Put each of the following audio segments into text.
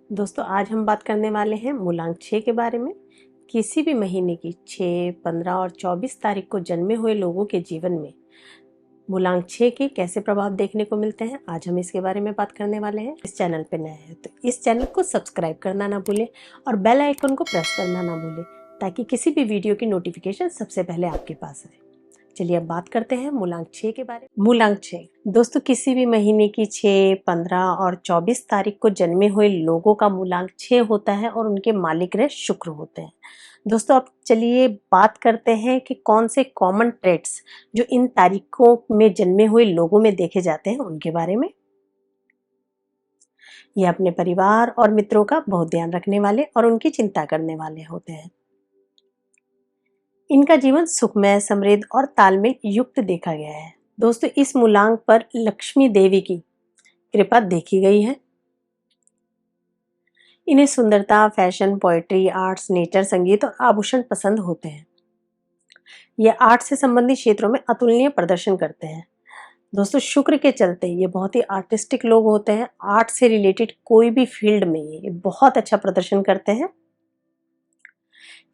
दोस्तों आज हम बात करने वाले हैं मूलांक 6 के बारे में। किसी भी महीने की 6, 15 और 24 तारीख को जन्मे हुए लोगों के जीवन में मूलांक 6 के कैसे प्रभाव देखने को मिलते हैं, आज हम इसके बारे में बात करने वाले हैं। इस चैनल पे नए हैं तो इस चैनल को सब्सक्राइब करना ना भूलें और बेल आइकन को प्रेस करना ना भूलें ताकि किसी भी वीडियो की नोटिफिकेशन सबसे पहले आपके पास आए। चलिए अब बात करते हैं मूलांक 6 के बारे में। मूलांक 6 दोस्तों किसी भी महीने की 6, 15 और 24 तारीख को जन्मे हुए लोगों का मूलांक 6 होता है और उनके मालिक ग्रह शुक्र होते हैं। दोस्तों अब चलिए बात करते हैं कि कौन से कॉमन ट्रेट्स जो इन तारीखों में जन्मे हुए लोगों में देखे जाते हैं उनके बारे में। ये अपने परिवार और मित्रों का बहुत ध्यान रखने वाले और उनकी चिंता करने वाले होते हैं। इनका जीवन सुखमय, समृद्ध और तालमेल युक्त देखा गया है। दोस्तों इस मूलांक पर लक्ष्मी देवी की कृपा देखी गई है। इन्हें सुंदरता, फैशन, पोएट्री, आर्ट्स, नेचर, संगीत और आभूषण पसंद होते हैं। ये आर्ट से संबंधित क्षेत्रों में अतुलनीय प्रदर्शन करते हैं। दोस्तों शुक्र के चलते ये बहुत ही आर्टिस्टिक लोग होते हैं। आर्ट से रिलेटेड कोई भी फील्ड में ये बहुत अच्छा प्रदर्शन करते हैं।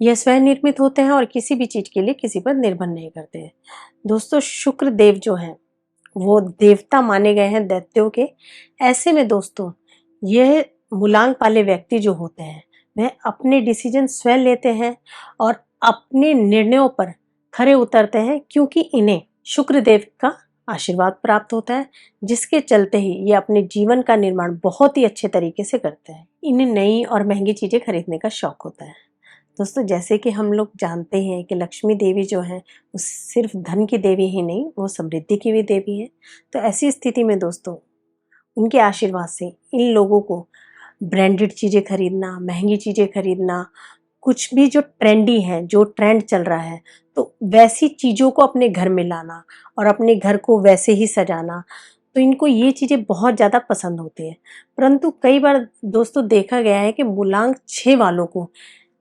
यह स्वयं निर्मित होते हैं और किसी भी चीज के लिए किसी पर निर्भर नहीं करते हैं। दोस्तों शुक्र देव जो हैं वो देवता माने गए हैं दैत्यों के। ऐसे में दोस्तों यह मूलांक वाले व्यक्ति जो होते हैं वह अपने डिसीजन स्वयं लेते हैं और अपने निर्णयों पर खरे उतरते हैं क्योंकि इन्हें शुक्र देव का आशीर्वाद प्राप्त होता है, जिसके चलते ही ये अपने जीवन का निर्माण बहुत ही अच्छे तरीके से करते हैं। इन्हें नई और महंगी चीजें खरीदने का शौक होता है। दोस्तों जैसे कि हम लोग जानते हैं कि लक्ष्मी देवी जो है वो सिर्फ धन की देवी ही नहीं, वो समृद्धि की भी देवी है। तो ऐसी स्थिति में दोस्तों उनके आशीर्वाद से इन लोगों को ब्रांडेड चीज़ें खरीदना, महंगी चीज़ें खरीदना, कुछ भी जो ट्रेंडी है, जो ट्रेंड चल रहा है, तो वैसी चीज़ों को अपने घर में लाना और अपने घर को वैसे ही सजाना, तो इनको ये चीज़ें बहुत ज़्यादा पसंद होती है। परंतु कई बार दोस्तों देखा गया है कि मूलांक 6 वालों को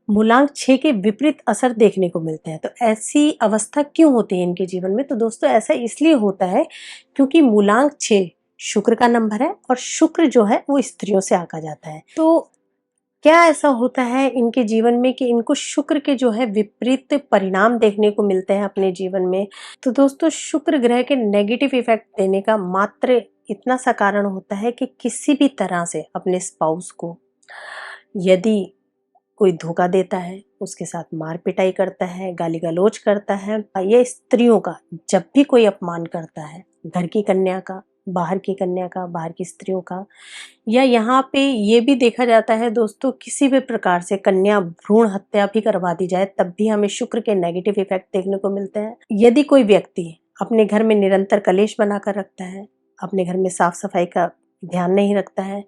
मूलांक 6 के विपरीत असर देखने को मिलते हैं। तो ऐसी अवस्था क्यों होती है इनके जीवन में? तो दोस्तों ऐसा इसलिए होता है क्योंकि मूलांक 6 शुक्र का नंबर है और शुक्र जो है वो स्त्रियों से आका जाता है। तो क्या ऐसा होता है इनके जीवन में कि इनको शुक्र के जो है विपरीत परिणाम देखने को मिलते हैं अपने जीवन में? तो दोस्तों शुक्र ग्रह के नेगेटिव इफेक्ट देने का मात्र इतना सा कारण होता है कि किसी भी तरह से अपने स्पाउस को यदि कोई धोखा देता है, उसके साथ मार पिटाई करता है, गाली गलौज करता है, या स्त्रियों का जब भी कोई अपमान करता है, घर की कन्या का, बाहर की कन्या का, बाहर की स्त्रियों का, या यहाँ पे ये भी देखा जाता है दोस्तों किसी भी प्रकार से कन्या भ्रूण हत्या भी करवा दी जाए तब भी हमें शुक्र के नेगेटिव इफेक्ट देखने को मिलते हैं। यदि कोई व्यक्ति अपने घर में निरंतर कलेश बनाकर रखता है, अपने घर में साफ सफाई का ध्यान नहीं रखता है,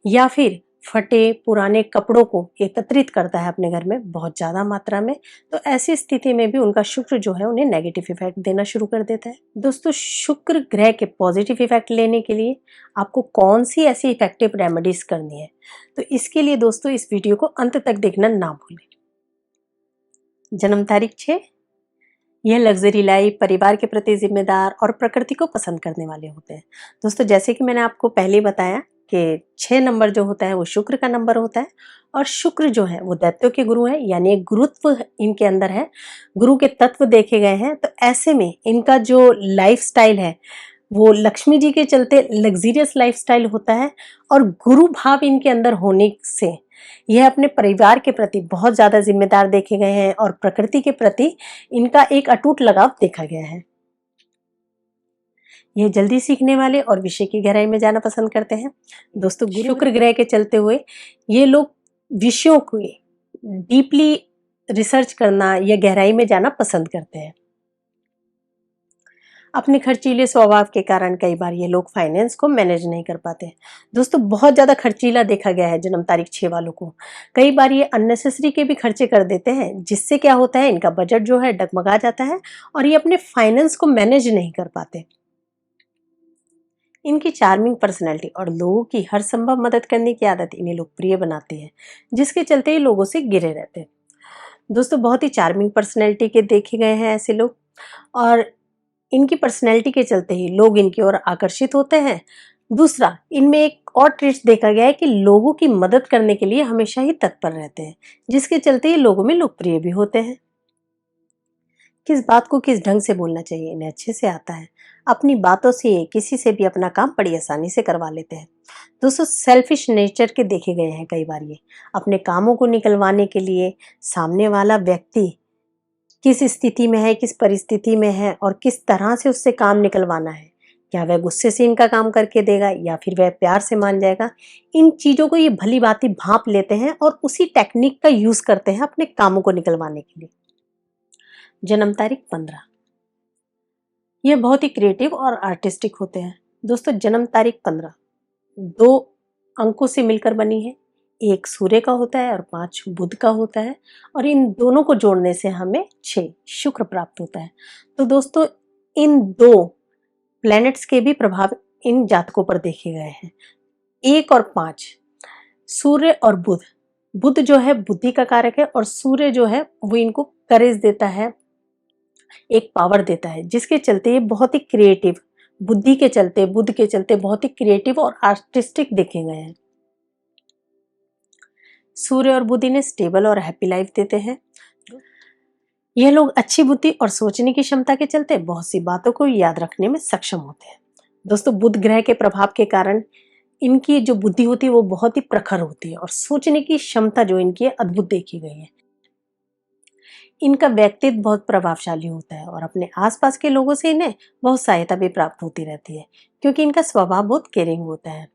या फिर फटे पुराने कपड़ों को एकत्रित करता है अपने घर में बहुत ज़्यादा मात्रा में, तो ऐसी स्थिति में भी उनका शुक्र जो है उन्हें नेगेटिव इफेक्ट देना शुरू कर देता है। दोस्तों शुक्र ग्रह के पॉजिटिव इफेक्ट लेने के लिए आपको कौन सी ऐसी इफेक्टिव रेमेडीज करनी है, तो इसके लिए दोस्तों इस वीडियो को अंत तक देखना ना भूलें। जन्म तारीख 6, यह लग्जरी लाइफ, परिवार के प्रति जिम्मेदार और प्रकृति को पसंद करने वाले होते हैं। दोस्तों जैसे कि मैंने आपको पहले ही बताया कि 6 नंबर जो होता है वो शुक्र का नंबर होता है और शुक्र जो है वो दैत्यों के गुरु है, यानी एक गुरुत्व इनके अंदर है, गुरु के तत्व देखे गए हैं। तो ऐसे में इनका जो लाइफस्टाइल है वो लक्ष्मी जी के चलते लग्जीरियस लाइफस्टाइल होता है और गुरु भाव इनके अंदर होने से यह अपने परिवार के प्रति बहुत ज़्यादा जिम्मेदार देखे गए हैं और प्रकृति के प्रति इनका एक अटूट लगाव देखा गया है। यह जल्दी सीखने वाले और विषय की गहराई में जाना पसंद करते हैं। दोस्तों शुक्र ग्रह के चलते हुए ये लोग विषयों को डीपली रिसर्च करना या गहराई में जाना पसंद करते हैं। अपने खर्चीले स्वभाव के कारण कई बार ये लोग फाइनेंस को मैनेज नहीं कर पाते। दोस्तों बहुत ज़्यादा खर्चीला देखा गया है जन्म तारीख 6 वालों को। कई बार ये अननेसेसरी के भी खर्चे कर देते हैं, जिससे क्या होता है इनका बजट जो है डगमगा जाता है और ये अपने फाइनेंस को मैनेज नहीं कर पाते। इनकी चार्मिंग पर्सनैलिटी और लोगों की हर संभव मदद करने की आदत इन्हें लोकप्रिय बनाती है, जिसके चलते ये लोगों से घिरे रहते हैं। दोस्तों बहुत ही चार्मिंग पर्सनैलिटी के देखे गए हैं ऐसे लोग और इनकी पर्सनैलिटी के चलते ही लोग इनकी ओर आकर्षित होते हैं। दूसरा, इनमें एक एक और ट्रेट्स देखा गया है कि लोगों की मदद करने के लिए हमेशा ही तत्पर रहते हैं, जिसके चलते ये लोगों में लोकप्रिय भी होते हैं। किस बात को किस ढंग से बोलना चाहिए इन्हें अच्छे से आता है। अपनी बातों से ये किसी से भी अपना काम बड़ी आसानी से करवा लेते हैं। दोस्तों सेल्फिश नेचर के देखे गए हैं कई बार ये। अपने कामों को निकलवाने के लिए सामने वाला व्यक्ति किस स्थिति में है, किस परिस्थिति में है और किस तरह से उससे काम निकलवाना है। क्या वह गुस्से से इनका काम करके देगा या फिर वह प्यार से मान जाएगा। इन चीज़ों को ये भली भांति भांप लेते हैं और उसी टेक्निक का यूज़ करते हैं अपने कामों को निकलवाने के लिए। जन्म तारीख 15, ये बहुत ही क्रिएटिव और आर्टिस्टिक होते हैं। दोस्तों जन्म तारीख 15 2 अंकों से मिलकर बनी है। एक सूर्य का होता है और 5 बुध का होता है और इन दोनों को जोड़ने से हमें 6 शुक्र प्राप्त होता है। तो दोस्तों इन 2 प्लैनेट्स के भी प्रभाव इन जातकों पर देखे गए हैं। 1 और 5 सूर्य और बुध। बुध जो है बुद्धि का कारक है और सूर्य जो है वो इनको करेज देता है, एक पावर देता है, जिसके चलते ये बहुत ही क्रिएटिव, बुद्धि के चलते, बुध के चलते बहुत ही क्रिएटिव और आर्टिस्टिक देखे गए हैं। सूर्य और बुध इन्हें स्टेबल और हैप्पी लाइफ देते हैं। यह लोग अच्छी बुद्धि और सोचने की क्षमता के चलते बहुत सी बातों को याद रखने में सक्षम होते हैं। दोस्तों बुध ग्रह के प्रभाव के कारण इनकी जो बुद्धि होती है वो बहुत ही प्रखर होती है और सोचने की क्षमता जो इनकी है अद्भुत देखी गई है। इनका व्यक्तित्व बहुत प्रभावशाली होता है और अपने आसपास के लोगों से इन्हें बहुत सहायता भी प्राप्त होती रहती है, क्योंकि इनका स्वभाव बहुत केयरिंग होता है।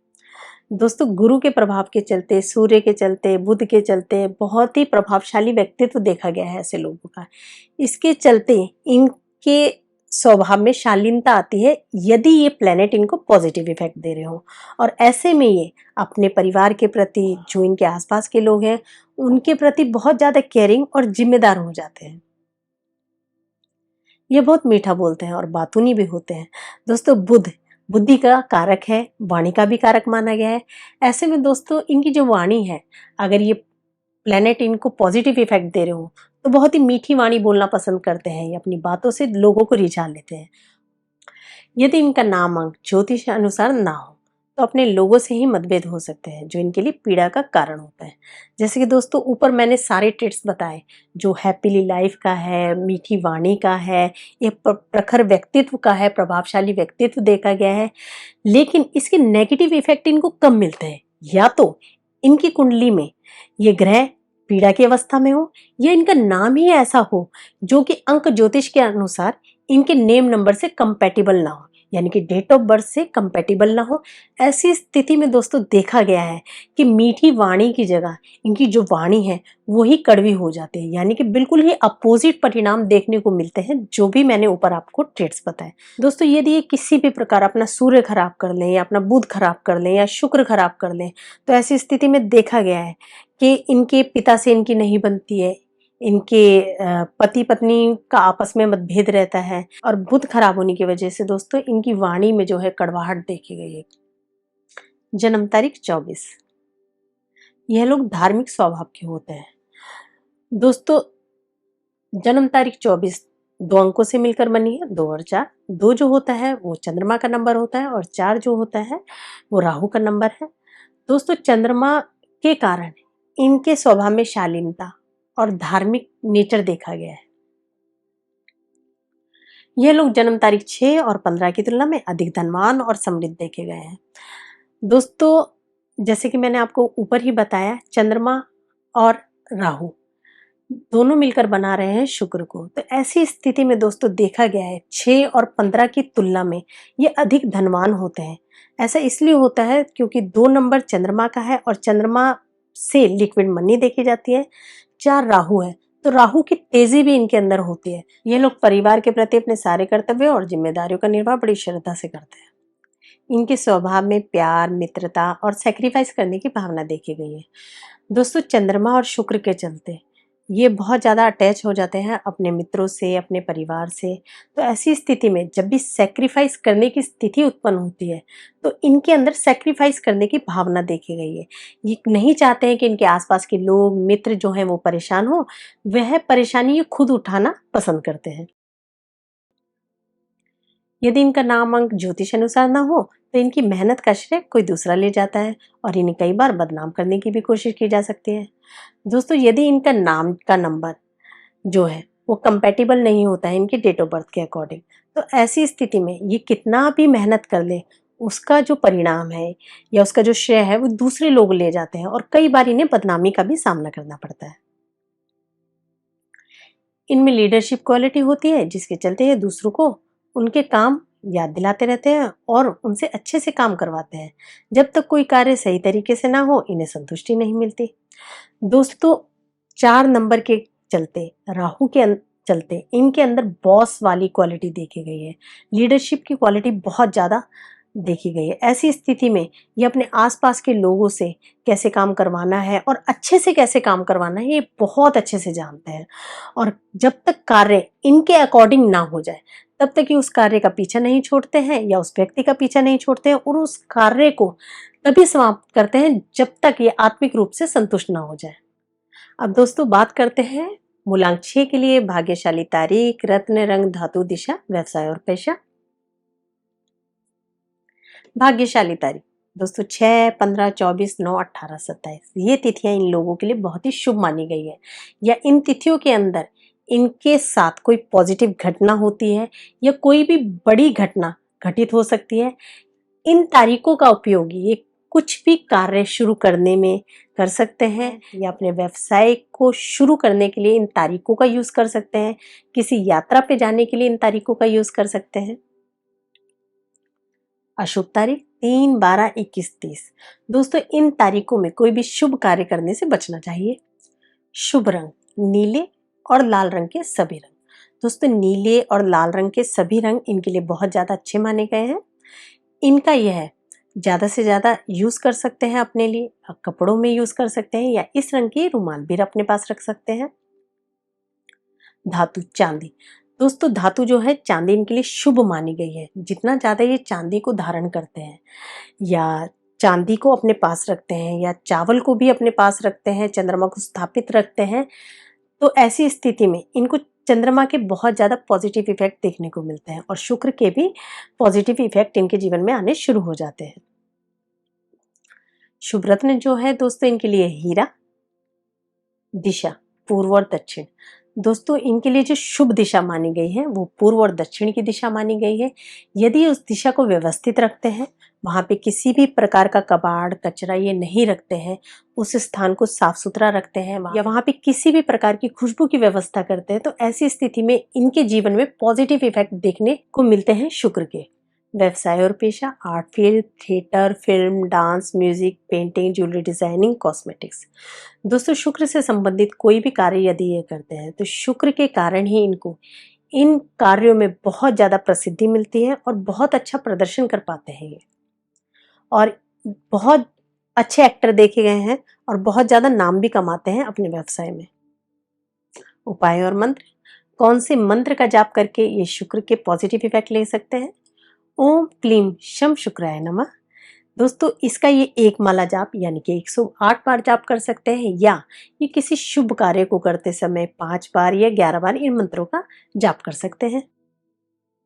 दोस्तों गुरु के प्रभाव के चलते, सूर्य के चलते, बुध के चलते बहुत ही प्रभावशाली व्यक्तित्व देखा गया है ऐसे लोगों का। इसके चलते इनके स्वभाव में शालीनता आती है यदि ये प्लेनेट इनको पॉजिटिव इफेक्ट दे रहे हो, और ऐसे में ये अपने परिवार के प्रति, जो इनके आसपास के लोग हैं उनके प्रति बहुत ज्यादा केयरिंग और जिम्मेदार हो जाते हैं। ये बहुत मीठा बोलते हैं और बातूनी भी होते हैं। दोस्तों बुध बुद्धि का कारक है, वाणी का भी कारक माना गया है। ऐसे में दोस्तों इनकी जो वाणी है, अगर ये प्लेनेट इनको पॉजिटिव इफेक्ट दे रहे हो तो बहुत ही मीठी वाणी बोलना पसंद करते हैं। ये अपनी बातों से लोगों को रिझा लेते हैं। यदि इनका नाम अंक ज्योतिष अनुसार ना हो तो अपने लोगों से ही मतभेद हो सकते हैं, जो इनके लिए पीड़ा का कारण होता है। जैसे कि दोस्तों ऊपर मैंने सारे ट्रेट्स बताए, जो हैप्पीली लाइफ का है, मीठी वाणी का है, ये प्रखर व्यक्तित्व का है, प्रभावशाली व्यक्तित्व देखा गया है। लेकिन इसके नेगेटिव इफेक्ट इनको कम मिलते हैं, या तो इनकी कुंडली में ये ग्रह पीड़ा की अवस्था में हो या इनका नाम ही ऐसा हो जो कि अंक ज्योतिष के अनुसार इनके नेम नंबर से कंपैटिबल ना हो, यानी कि डेट ऑफ बर्थ से कंपैटिबल ना हो। ऐसी स्थिति में दोस्तों देखा गया है कि मीठी वाणी की जगह इनकी जो वाणी है वो ही कड़वी हो जाती है, यानी कि बिल्कुल ही अपोजिट परिणाम देखने को मिलते हैं, जो भी मैंने ऊपर आपको ट्रेट्स बताए। दोस्तों यदि ये किसी भी प्रकार अपना सूर्य खराब कर लें या अपना बुध खराब कर लें या शुक्र खराब कर लें, तो ऐसी स्थिति में देखा गया है कि इनके पिता से इनकी नहीं बनती है, इनके पति पत्नी का आपस में मतभेद रहता है, और बुध खराब होने की वजह से दोस्तों इनकी वाणी में जो है कड़वाहट देखी गई है। जन्म तारीख 24, यह लोग धार्मिक स्वभाव के होते हैं। दोस्तों जन्म तारीख 24 2 अंकों से मिलकर बनी है, 2 और 4। 2 जो होता है वो चंद्रमा का नंबर होता है और 4 जो होता है वो राहु का नंबर है। दोस्तों चंद्रमा के कारण इनके स्वभाव में शालीनता और धार्मिक नेचर देखा गया है। यह लोग जन्म तारीख 6 और 15 की तुलना में अधिक धनवान और समृद्ध देखे गए हैं। दोस्तों जैसे कि मैंने आपको ऊपर ही बताया, चंद्रमा और राहु दोनों मिलकर बना रहे हैं शुक्र को, तो ऐसी स्थिति में दोस्तों देखा गया है 6 और 15 की तुलना में ये अधिक धनवान होते हैं। ऐसा इसलिए होता है क्योंकि 2 नंबर चंद्रमा का है और चंद्रमा से लिक्विड मनी देखी जाती है। 4 राहु है, तो राहु की तेजी भी इनके अंदर होती है। ये लोग परिवार के प्रति अपने सारे कर्तव्य और जिम्मेदारियों का निर्वाह बड़ी श्रद्धा से करते हैं। इनके स्वभाव में प्यार, मित्रता और सैक्रिफाइस करने की भावना देखी गई है। दोस्तों चंद्रमा और शुक्र के चलते ये बहुत ज़्यादा अटैच हो जाते हैं अपने मित्रों से, अपने परिवार से। तो ऐसी स्थिति में जब भी सैक्रिफाइस करने की स्थिति उत्पन्न होती है तो इनके अंदर सैक्रिफाइस करने की भावना देखी गई है। ये नहीं चाहते हैं कि इनके आसपास के लोग, मित्र जो हैं वो परेशान हो, वह परेशानी ये खुद उठाना पसंद करते हैं। यदि इनका नाम अंक ज्योतिष अनुसार ना हो तो इनकी मेहनत का श्रेय कोई दूसरा ले जाता है और इन्हें कई बार बदनाम करने की भी कोशिश की जा सकती है। दोस्तों, यदि इनका नाम का नंबर जो है वो कंपैटिबल नहीं होता है इनके डेट ऑफ बर्थ के अकॉर्डिंग, तो ऐसी स्थिति में ये कितना भी मेहनत कर ले, उसका जो परिणाम है या उसका जो श्रेय है वो दूसरे लोग ले जाते हैं और कई बार इन्हें बदनामी का भी सामना करना पड़ता है। इनमें लीडरशिप क्वालिटी होती है, जिसके चलते ये दूसरों को उनके काम याद दिलाते रहते हैं और उनसे अच्छे से काम करवाते हैं। जब तक कोई कार्य सही तरीके से ना हो, इन्हें संतुष्टि नहीं मिलती। दोस्तों, 4 नंबर के चलते, राहु के चलते इनके अंदर बॉस वाली क्वालिटी देखी गई है, लीडरशिप की क्वालिटी बहुत ज़्यादा देखी गई है। ऐसी स्थिति में ये अपने आसपास के लोगों से कैसे काम करवाना है और अच्छे से कैसे काम करवाना है, ये बहुत अच्छे से जानते हैं। और जब तक कार्य इनके अकॉर्डिंग ना हो जाए, तब तक ये उस कार्य का पीछा नहीं छोड़ते हैं या उस व्यक्ति का पीछा नहीं छोड़ते हैं और उस कार्य को तभी समाप्त करते हैं जब तक ये आत्मिक रूप से संतुष्ट ना हो जाए। अब दोस्तों, बात करते हैं मूलांक 6 के लिए भाग्यशाली तारीख, रत्न, रंग, धातु, दिशा, व्यवसाय और पेशा। भाग्यशाली तारीख दोस्तों 6, 15, 24, 9, 18, 27, ये तिथियां इन लोगों के लिए बहुत ही शुभ मानी गई है। या इन तिथियों के अंदर इनके साथ कोई पॉजिटिव घटना होती है या कोई भी बड़ी घटना घटित हो सकती है। इन तारीखों का उपयोग ये कुछ भी कार्य शुरू करने में कर सकते हैं या अपने व्यवसाय को शुरू करने के लिए इन तारीखों का यूज कर सकते हैं। किसी यात्रा पे जाने के लिए इन तारीखों का यूज कर सकते हैं। अशुभ तारीख 3, 12, 21, 30। दोस्तों, इन तारीखों में कोई भी शुभ कार्य करने से बचना चाहिए। शुभ रंग नीले और लाल रंग के सभी रंग। दोस्तों, नीले और लाल रंग के सभी रंग इनके लिए बहुत ज्यादा अच्छे माने गए हैं। इनका यह ज्यादा से ज्यादा यूज कर सकते हैं अपने लिए, कपड़ों में यूज कर सकते हैं या इस रंग के रुमाल भी अपने पास रख सकते हैं। धातु चांदी। दोस्तों, धातु जो है चांदी इनके लिए शुभ मानी गई है। जितना ज्यादा ये चांदी को धारण करते हैं या चांदी को अपने पास रखते हैं या चावल को भी अपने पास रखते हैं, चंद्रमा को स्थापित रखते हैं, तो ऐसी स्थिति में इनको चंद्रमा के बहुत ज्यादा पॉजिटिव इफेक्ट देखने को मिलते हैं और शुक्र के भी पॉजिटिव इफेक्ट इनके जीवन में आने शुरू हो जाते हैं। शुभ रत्न जो है दोस्तों इनके लिए हीरा, दिशा पूर्व और दक्षिण। दोस्तों, इनके लिए जो शुभ दिशा मानी गई है वो पूर्व और दक्षिण की दिशा मानी गई है। यदि उस दिशा को व्यवस्थित रखते हैं, वहां पे किसी भी प्रकार का कबाड़ कचरा ये नहीं रखते हैं, उस स्थान को साफ सुथरा रखते हैं या वहां पे किसी भी प्रकार की खुशबू की व्यवस्था करते हैं, तो ऐसी स्थिति में इनके जीवन में पॉजिटिव इफेक्ट देखने को मिलते हैं शुक्र के। व्यवसाय और पेशा art field, theatre, film, dance, music, painting, jewellery designing, cosmetics. दोस्तों, शुक्र से संबंधित कोई भी कार्य यदि ये करते हैं तो शुक्र के कारण ही इनको इन कार्यों में बहुत ज्यादा प्रसिद्धि मिलती है और बहुत अच्छा प्रदर्शन कर पाते हैं ये, और बहुत अच्छे एक्टर देखे गए हैं और बहुत ज्यादा नाम भी कमाते हैं अपने व्यवसाय में। उपाय और मंत्र। कौन से मंत्र का जाप करके ये शुक्र के पॉजिटिव इफेक्ट ले सकते हैं? ओम क्लीम शम शुक्राय नमः। दोस्तों, इसका ये एक माला जाप यानी कि 108 बार जाप कर सकते हैं या ये किसी शुभ कार्य को करते समय 5 बार या 11 बार इन मंत्रों का जाप कर सकते हैं।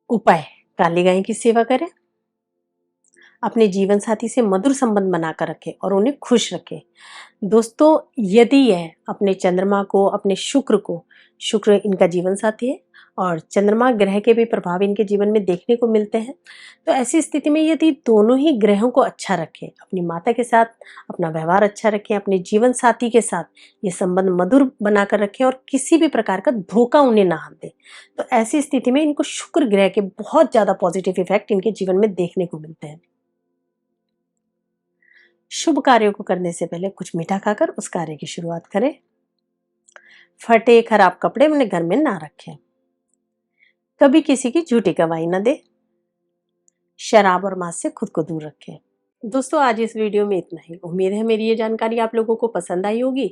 उपाय, काली गाय की सेवा करें, अपने जीवन साथी से मधुर संबंध बनाकर रखें और उन्हें खुश रखें। दोस्तों, यदि यह अपने चंद्रमा को, अपने शुक्र को, शुक्र इनका जीवन साथी है और चंद्रमा ग्रह के भी प्रभाव इनके जीवन में देखने को मिलते हैं, तो ऐसी स्थिति में यदि दोनों ही ग्रहों को अच्छा रखें, अपनी माता के साथ अपना व्यवहार अच्छा रखें, अपने जीवन साथी के साथ ये संबंध मधुर बनाकर रखें और किसी भी प्रकार का धोखा उन्हें ना दे, तो ऐसी स्थिति में इनको शुक्र ग्रह के बहुत ज्यादा पॉजिटिव इफेक्ट इनके जीवन में देखने को मिलते हैं। शुभ कार्यों को करने से पहले कुछ मीठा खाकर उस कार्य की शुरुआत करें। फटे खराब कपड़े अपने घर में ना रखें। कभी किसी की झूठी गवाही न दे। शराब और मांस से खुद को दूर रखें। दोस्तों, आज इस वीडियो में इतना ही। उम्मीद है मेरी ये जानकारी आप लोगों को पसंद आई होगी।